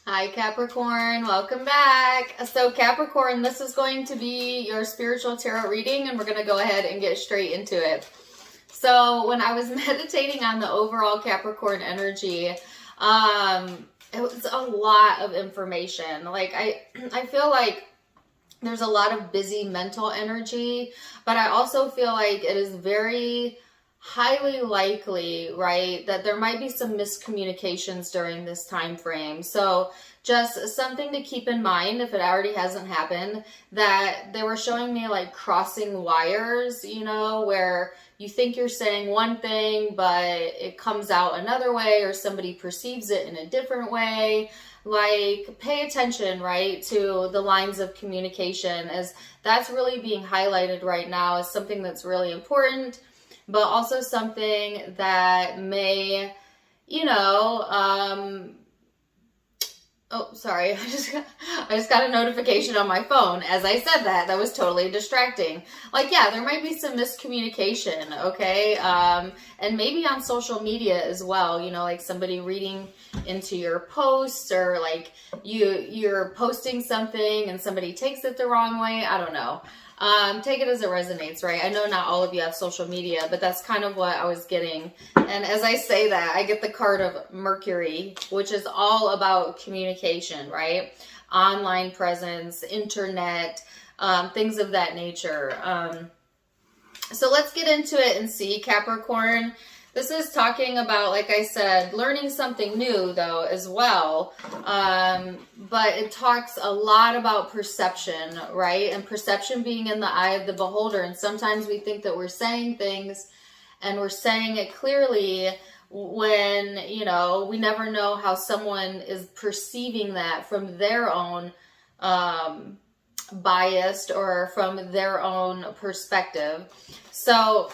Hi Capricorn, welcome back. So Capricorn, this is going to be your spiritual tarot reading and we're going to go ahead and get straight into it. So when I was meditating on the overall Capricorn energy, it was a lot of information. Like I feel like there's a lot of busy mental energy, but I also feel like it is very highly likely, right, that there might be some miscommunications during this time frame. So just something to keep in mind if it already hasn't happened, that they were showing me like crossing wires, you know, where you think you're saying one thing, but it comes out another way, or somebody perceives it in a different way. Like, pay attention, right, to the lines of communication, as that's really being highlighted right now as something that's really important, but also something that may, you know, oh, sorry, I just got a notification on my phone. As I said that was totally distracting. Like, yeah, there might be some miscommunication, okay? And maybe on social media as well, you know, like somebody reading into your posts, or like you're posting something and somebody takes it the wrong way. I don't know. Take it as it resonates, right? I know not all of you have social media, but that's kind of what I was getting. And as I say that, I get the card of Mercury, which is all about communication, right? Online presence, internet, things of that nature. So let's get into it and see, Capricorn. This is talking about, like I said, learning something new, though, as well. But it talks a lot about perception, right? And perception being in the eye of the beholder. And sometimes we think that we're saying things and we're saying it clearly when, you know, we never know how someone is perceiving that from their own biased or from their own perspective. So,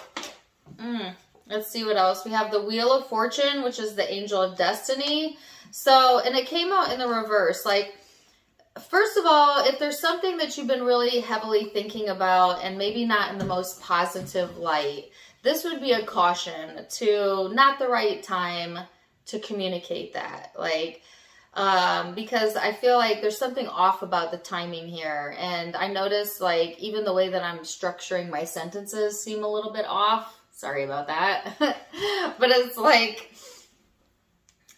let's see what else. We have the Wheel of Fortune, which is the Angel of Destiny. So, and it came out in the reverse. Like, first of all, if there's something that you've been really heavily thinking about and maybe not in the most positive light, this would be a caution to not the right time to communicate that. Like, because I feel like there's something off about the timing here. And I noticed, like, even the way that I'm structuring my sentences seem a little bit off. Sorry about that. But it's like,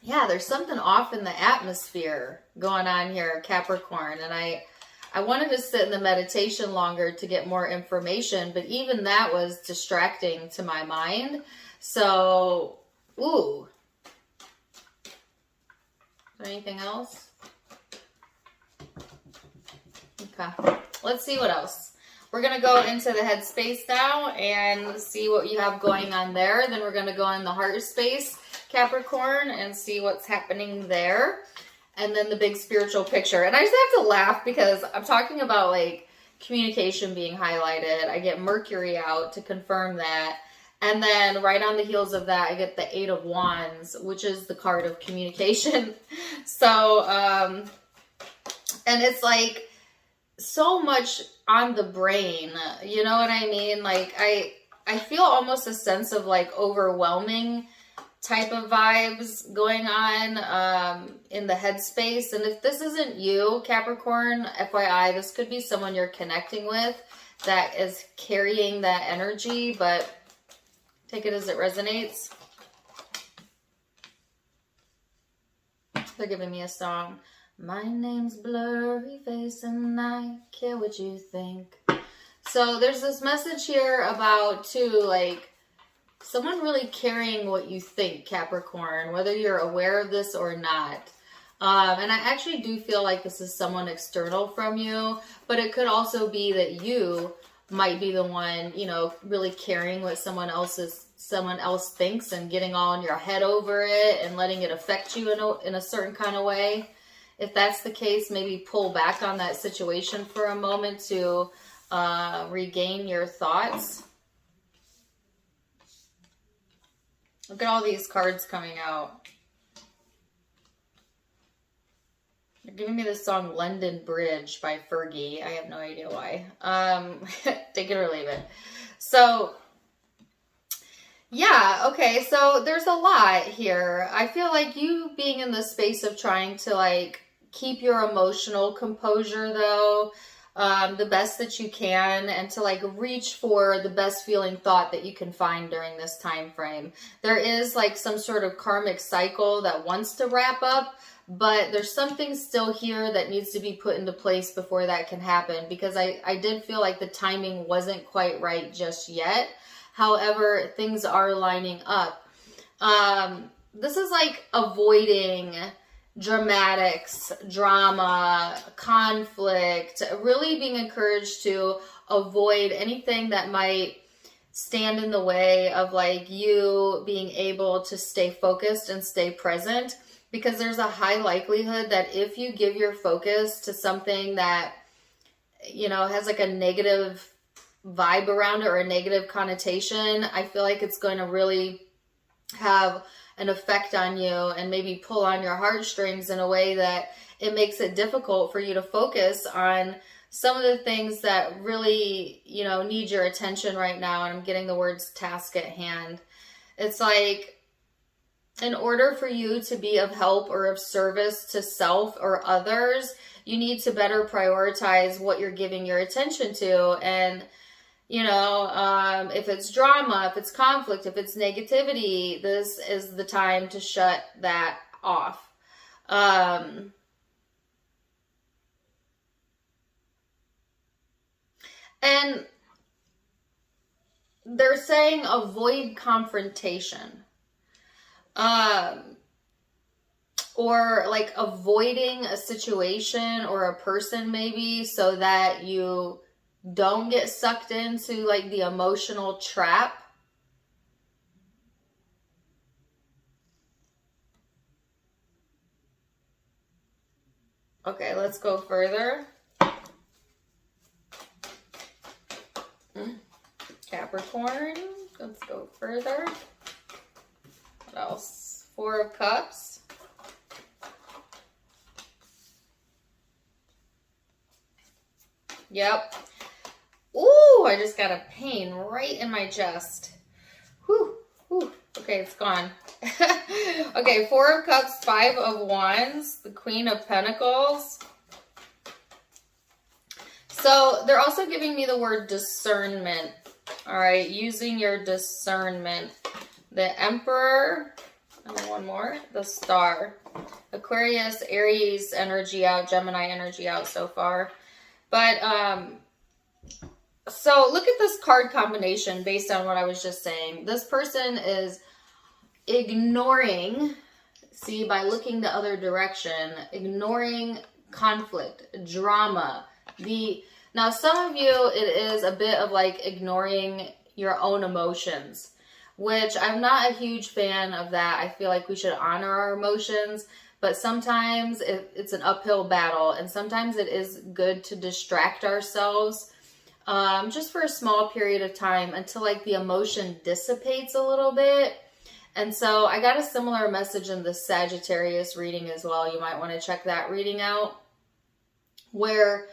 yeah, there's something off in the atmosphere going on here, Capricorn. And I wanted to sit in the meditation longer to get more information, but even that was distracting to my mind. So, ooh. Is there anything else? Okay. Let's see what else. We're going to go into the Headspace now and see what you have going on there. Then we're going to go in the Heart Space, Capricorn, and see what's happening there. And then the big spiritual picture. And I just have to laugh because I'm talking about, like, communication being highlighted. I get Mercury out to confirm that. And then right on the heels of that, I get the Eight of Wands, which is the card of communication. So, and it's like so much on the brain, you know what I mean? Like, I feel almost a sense of like overwhelming type of vibes going on in the headspace. And if this isn't you, Capricorn, FYI, this could be someone you're connecting with that is carrying that energy, but take it as it resonates. They're giving me a song. My name's Blurry Face and I care what you think. So there's this message here about, too, like, someone really caring what you think, Capricorn, whether you're aware of this or not. And I actually do feel like this is someone external from you, but it could also be that you might be the one, you know, really caring what someone else thinks and getting all in your head over it and letting it affect you in a certain kind of way. If that's the case, maybe pull back on that situation for a moment to regain your thoughts. Look at all these cards coming out. They're giving me the song London Bridge by Fergie. I have no idea why. Take it or leave it. So, yeah, okay, so there's a lot here. I feel like you being in the space of trying to, like, keep your emotional composure though, the best that you can, and to like reach for the best feeling thought that you can find during this time frame. There is like some sort of karmic cycle that wants to wrap up, but there's something still here that needs to be put into place before that can happen, because I did feel like the timing wasn't quite right just yet. However, things are lining up. This is like avoiding dramatics, drama, conflict, really being encouraged to avoid anything that might stand in the way of like you being able to stay focused and stay present, because there's a high likelihood that if you give your focus to something that, you know, has like a negative vibe around it or a negative connotation, I feel like it's going to really have an effect on you and maybe pull on your heartstrings in a way that it makes it difficult for you to focus on some of the things that really, you know, need your attention right now. And I'm getting the words task at hand. It's like, in order for you to be of help or of service to self or others, you need to better prioritize what you're giving your attention to. And you know, if it's drama, if it's conflict, if it's negativity, this is the time to shut that off. And they're saying avoid confrontation. Or like avoiding a situation or a person maybe, so that you don't get sucked into like the emotional trap. Okay, let's go further. Capricorn, let's go further. What else? Four of Cups. Yep. Ooh, I just got a pain right in my chest. Whew, whew. Okay, it's gone. Okay, Four of Cups, Five of Wands, the Queen of Pentacles. So they're also giving me the word discernment. All right, using your discernment. The Emperor, and then one more, the Star. Aquarius, Aries energy out, Gemini energy out so far. But, so look at this card combination based on what I was just saying. This person is ignoring, see, by looking the other direction, ignoring conflict, drama. Now, some of you, it is a bit of like ignoring your own emotions, which I'm not a huge fan of that. I feel like we should honor our emotions, but sometimes it's an uphill battle, and sometimes it is good to distract ourselves just for a small period of time until like the emotion dissipates a little bit. And so I got a similar message in the Sagittarius reading as well. You might want to check that reading out, where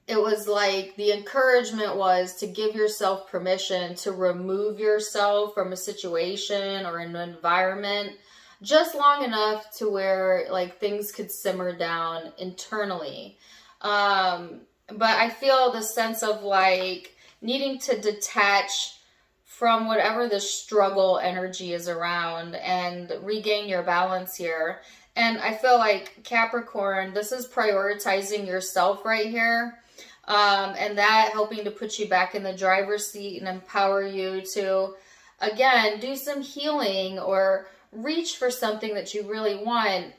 it was like the encouragement was to give yourself permission to remove yourself from a situation or an environment just long enough to where like things could simmer down internally. But I feel the sense of like needing to detach from whatever the struggle energy is around and regain your balance here. And I feel like Capricorn, this is prioritizing yourself right here. And that helping to put you back in the driver's seat and empower you to, again, do some healing or reach for something that you really want.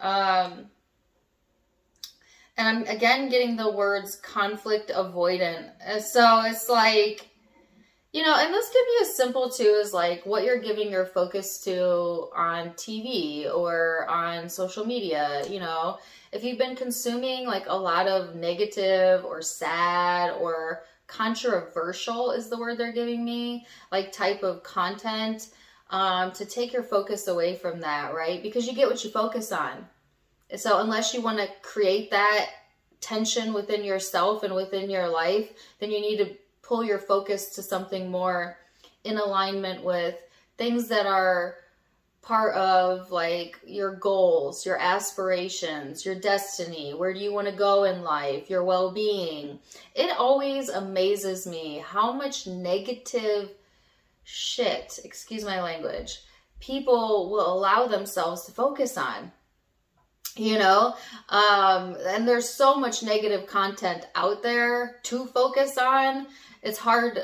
And I'm, again, getting the words conflict avoidant. So it's like, you know, and this could be as simple too as like what you're giving your focus to on TV or on social media. You know, if you've been consuming like a lot of negative or sad or controversial is the word they're giving me, like type of content, to take your focus away from that, right? Because you get what you focus on. So unless you want to create that tension within yourself and within your life, then you need to pull your focus to something more in alignment with things that are part of like your goals, your aspirations, your destiny, where do you want to go in life, your well-being. It always amazes me how much negative shit, excuse my language, people will allow themselves to focus on. You know, and there's so much negative content out there to focus on. It's hard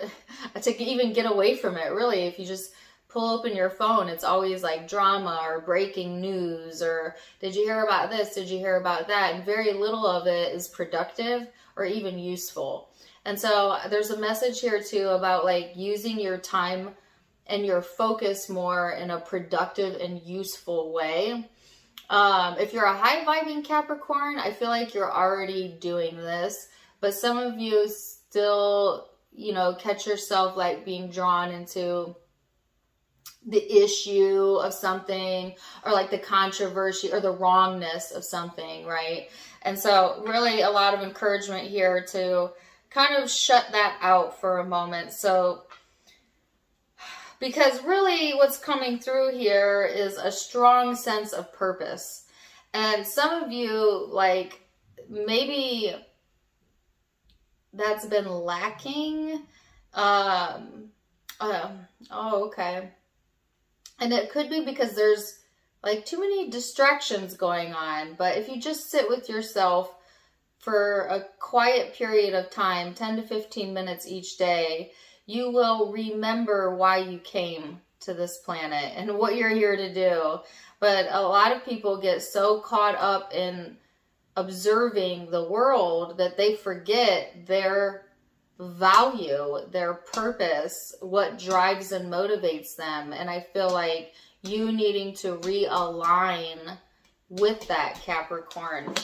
to even get away from it, really. If you just pull open your phone, it's always like drama or breaking news or did you hear about this? Did you hear about that? And very little of it is productive or even useful. And so there's a message here too about like using your time and your focus more in a productive and useful way. If you're a high vibing Capricorn, I feel like you're already doing this, but some of you still, you know, catch yourself like being drawn into the issue of something or like the controversy or the wrongness of something, right? And so really a lot of encouragement here to kind of shut that out for a moment. So because really what's coming through here is a strong sense of purpose. And some of you, like, maybe that's been lacking. Okay. And it could be because there's, like, too many distractions going on. But if you just sit with yourself for a quiet period of time, 10 to 15 minutes each day, you will remember why you came to this planet and what you're here to do. But a lot of people get so caught up in observing the world that they forget their value, their purpose, what drives and motivates them. And I feel like you needing to realign with that, Capricorn.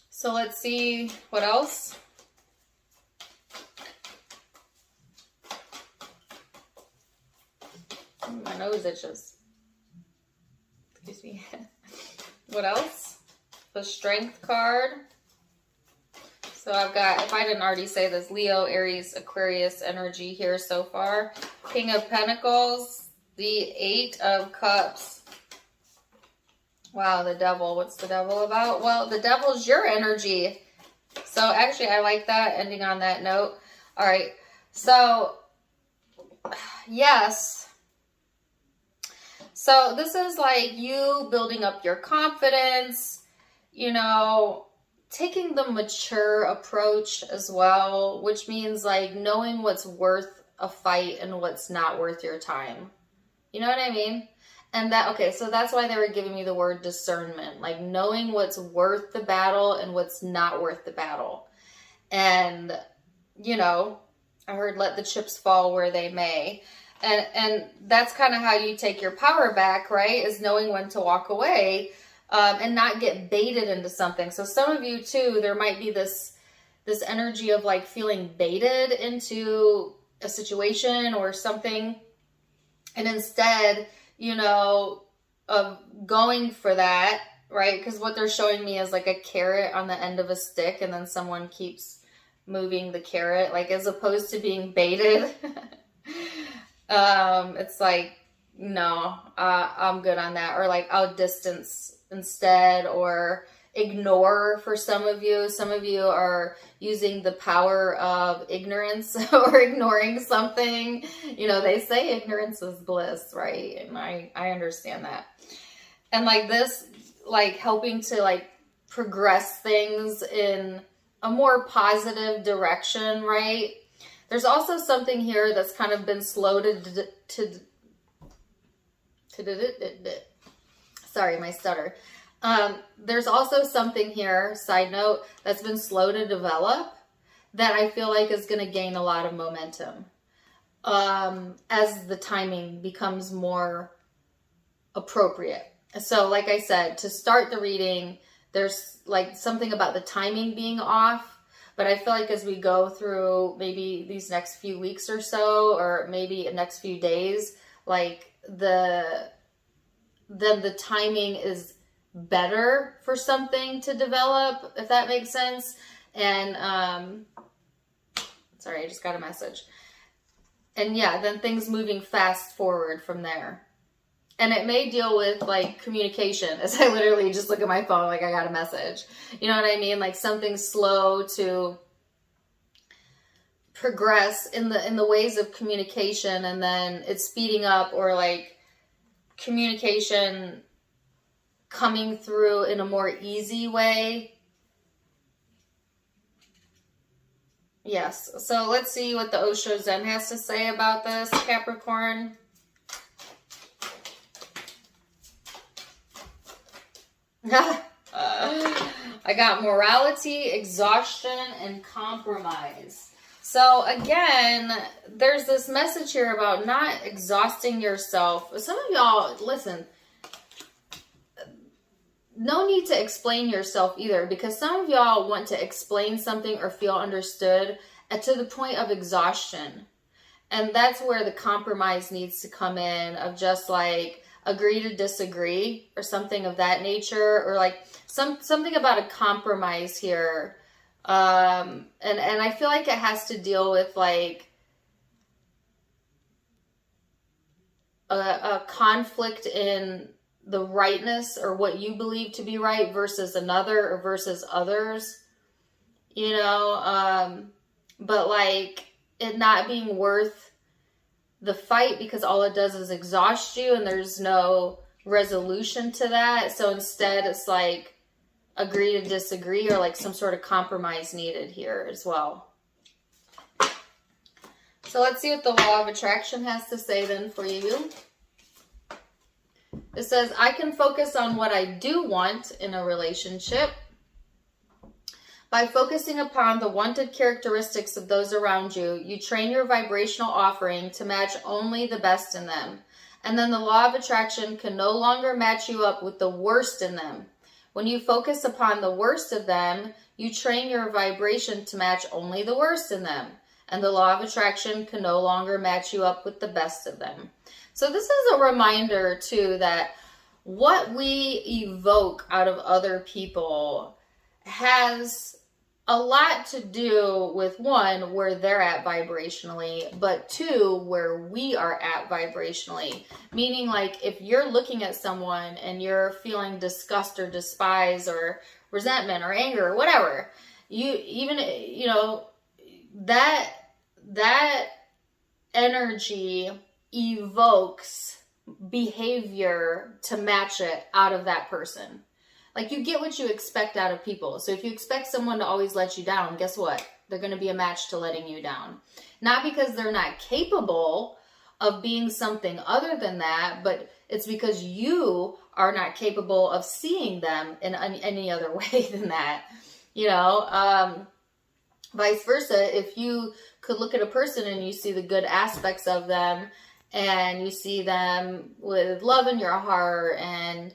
So let's see what else. My nose itches. Excuse me. What else? The Strength card. So I've got, if I didn't already say this, Leo, Aries, Aquarius energy here so far. King of Pentacles, the Eight of Cups. Wow, the Devil. What's the Devil about? Well, the Devil's your energy. So actually, I like that, ending on that note. All right. So, yes. So this is like you building up your confidence, you know, taking the mature approach as well, which means like knowing what's worth a fight and what's not worth your time. You know what I mean? And that, okay, so that's why they were giving me the word discernment, like knowing what's worth the battle and what's not worth the battle. And, you know, I heard let the chips fall where they may. And that's kind of how you take your power back, right? Is knowing when to walk away and not get baited into something. So some of you too, there might be this energy of like feeling baited into a situation or something. And instead, you know, of going for that, right? Because what they're showing me is like a carrot on the end of a stick and then someone keeps moving the carrot, like as opposed to being baited. It's like, no, I'm good on that. Or like I'll distance instead or ignore for some of you. Some of you are using the power of ignorance or ignoring something. You know, they say ignorance is bliss, right? And I understand that. And like this, like helping to like progress things in a more positive direction, right? There's also something here that's kind of been slow sorry, my stutter. There's also something here, side note, that's been slow to develop that I feel like is going to gain a lot of momentum as the timing becomes more appropriate. So like I said, to start the reading, there's like something about the timing being off. But I feel like as we go through maybe these next few weeks or so, or maybe next few days, like then the timing is better for something to develop, if that makes sense. And sorry, I just got a message. And yeah, then things moving fast forward from there. And it may deal with like communication, as I literally just look at my phone like I got a message. You know what I mean? Like something slow to progress in the ways of communication, and then it's speeding up, or like communication coming through in a more easy way. Yes. So let's see what the Osho Zen has to say about this, Capricorn. I got morality, exhaustion, and compromise. So again, there's this message here about not exhausting yourself. Some of y'all, listen, no need to explain yourself either, because some of y'all want to explain something or feel understood to the point of exhaustion. And that's where the compromise needs to come in, of just like agree to disagree or something of that nature, or like something about a compromise here. And I feel like it has to deal with like a conflict in the rightness, or what you believe to be right versus another, or versus others, you know, but like it not being worth the fight, because all it does is exhaust you and there's no resolution to that. So instead it's like agree to disagree, or like some sort of compromise needed here as well. So let's see what the law of attraction has to say then for you. It says, I can focus on what I do want in a relationship by focusing upon the wanted characteristics of those around you. You train your vibrational offering to match only the best in them. And then the law of attraction can no longer match you up with the worst in them. When you focus upon the worst of them, you train your vibration to match only the worst in them. And the law of attraction can no longer match you up with the best of them. So this is a reminder too that what we evoke out of other people has a lot to do with, one, where they're at vibrationally, but two, where we are at vibrationally. Meaning, like, if you're looking at someone and you're feeling disgust or despise or resentment or anger or whatever, that energy evokes behavior to match it out of that person. Like, you get what you expect out of people. So if you expect someone to always let you down, guess what? They're going to be a match to letting you down. Not because they're not capable of being something other than that, but it's because you are not capable of seeing them in any other way than that. You know, vice versa. If you could look at a person and you see the good aspects of them, and you see them with love in your heart and,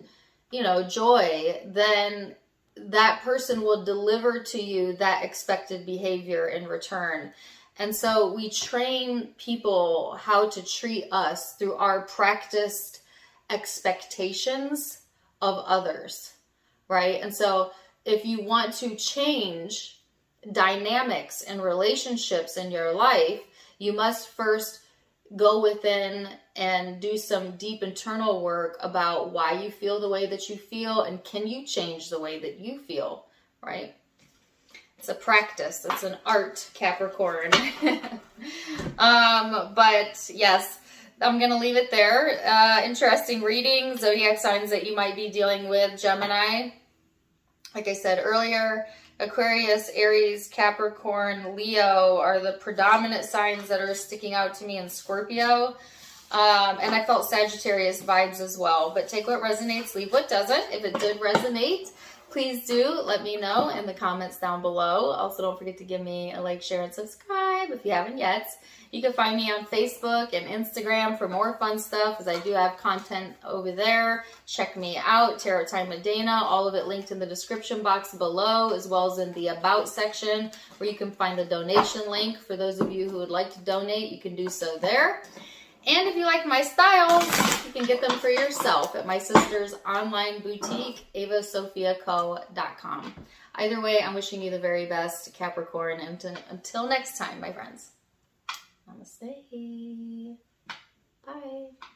you know, joy, then that person will deliver to you that expected behavior in return. And so we train people how to treat us through our practiced expectations of others, right? And so if you want to change dynamics and relationships in your life, you must first go within and do some deep internal work about why you feel the way that you feel, and can you change the way that you feel, right? It's a practice. It's an art, Capricorn. But yes, I'm going to leave it there. Interesting reading. Zodiac signs that you might be dealing with. Gemini, like I said earlier, Aquarius, Aries, Capricorn, Leo are the predominant signs that are sticking out to me, in Scorpio. And I felt Sagittarius vibes as well. But take what resonates, leave what doesn't. If it did resonate, please do let me know in the comments down below. Also, don't forget to give me a like, share, and subscribe if you haven't yet. You can find me on Facebook and Instagram for more fun stuff, as I do have content over there. Check me out, Tarot Time with Dana. All of it linked in the description box below, as well as in the About section, where you can find the donation link. For those of you who would like to donate, you can do so there. And if you like my styles, you can get them for yourself at my sister's online boutique, avasophiaco.com. Either way, I'm wishing you the very best, Capricorn, and until next time, my friends. Namaste. Bye.